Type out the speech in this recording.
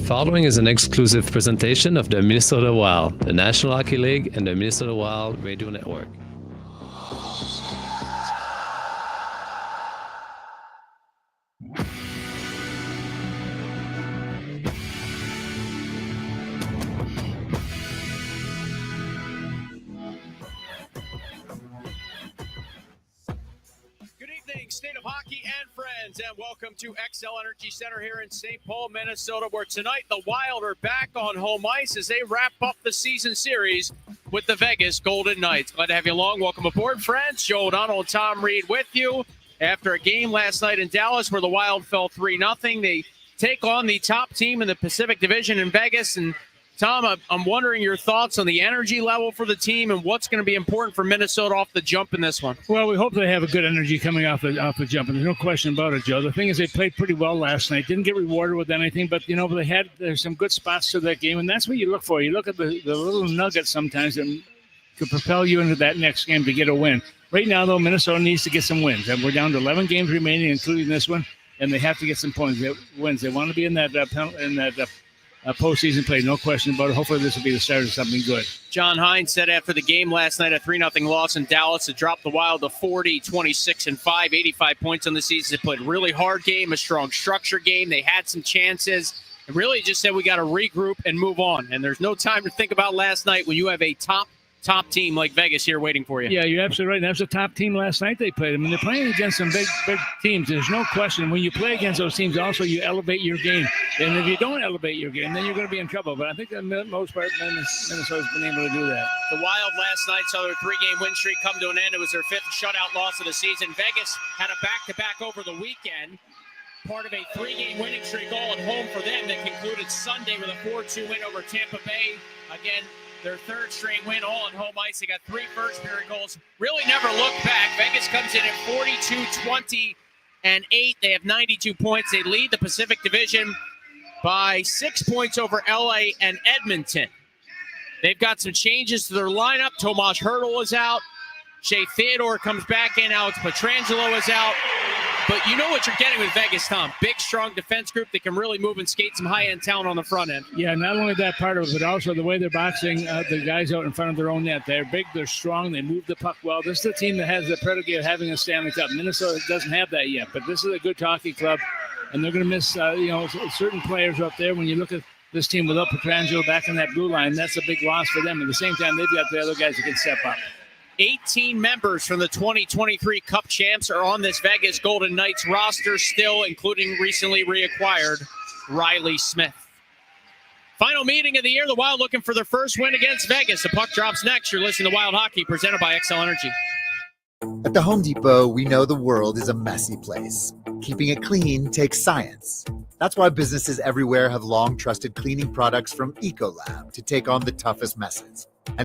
following is an exclusive presentation of the Minnesota Wild, the National Hockey League, and the Minnesota Wild Radio Network. State of hockey and friends, and welcome to XL Energy Center here in St. Paul, Minnesota, where tonight the Wild are back on home ice as they wrap up the season series with the Vegas Golden Knights. Glad to have you along. Welcome aboard, friends. Joe O'Donnell and Tom Reed with you. After a game last night in Dallas where the Wild fell 3-0, they take on the top team in the Pacific Division in Vegas. And Tom, I'm wondering your thoughts on the energy level for the team and what's going to be important for Minnesota off the jump in this one. Well, we hope they have a good energy coming off the jump, and there's no question about it, Joe. The thing is, they played pretty well last night. Didn't get rewarded with anything, but there's some good spots to that game, and that's what you look for. You look at the little nuggets sometimes that could propel you into that next game to get a win. Right now, though, Minnesota needs to get some wins, and we're down to 11 games remaining, including this one, and they have to get some wins. They want to be in that postseason play, no question about it. Hopefully this will be the start of something good. John Hines said after the game last night, a 3-0 loss in Dallas, it dropped the Wild to 40, 26-5, 85 points on the season. They played a really hard game, a strong structure game. They had some chances. And really just said we got to regroup and move on. And there's no time to think about last night when you have a top team like Vegas here waiting for you. Yeah, you're absolutely right. That was a top team last night they played. I mean, they're playing against some big teams. There's no question. When you play against those teams, also you elevate your game. And if you don't elevate your game, then you're going to be in trouble. But I think for the most part, Minnesota's been able to do that. The Wild last night saw their 3-game win streak come to an end. It was their 5th shutout loss of the season. Vegas had a back-to-back over the weekend. Part of a 3-game winning streak all at home for them that concluded Sunday with a 4-2 win over Tampa Bay. Again, their 3rd straight win all on home ice. They got 3 first-period goals. Really never looked back. Vegas comes in at 42-20-8. They have 92 points. They lead the Pacific Division by 6 points over LA and Edmonton. They've got some changes to their lineup. Tomas Hertl is out. Shea Theodore comes back in. Alex Pietrangelo is out. But you know what you're getting with Vegas, Tom. Big, strong defense group that can really move and skate some high-end talent on the front end. Yeah, not only that part of it, but also the way they're boxing the guys out in front of their own net. They're big, they're strong, they move the puck well. This is a team that has the predicate of having a Stanley Cup. Minnesota doesn't have that yet, but this is a good hockey club, and they're going to miss certain players up there. When you look at this team without Pietrangelo back in that blue line, that's a big loss for them. At the same time, they've got the other guys that can step up. 18 members from the 2023 Cup champs are on this Vegas Golden Knights roster still, including recently reacquired Riley Smith. Final meeting of the year, the Wild looking for their first win against Vegas. The puck drops next. You're listening to Wild Hockey, presented by XL Energy. At the Home Depot, we know the world is a messy place. Keeping it clean takes science. That's why businesses everywhere have long trusted cleaning products from Ecolab to take on the toughest messes.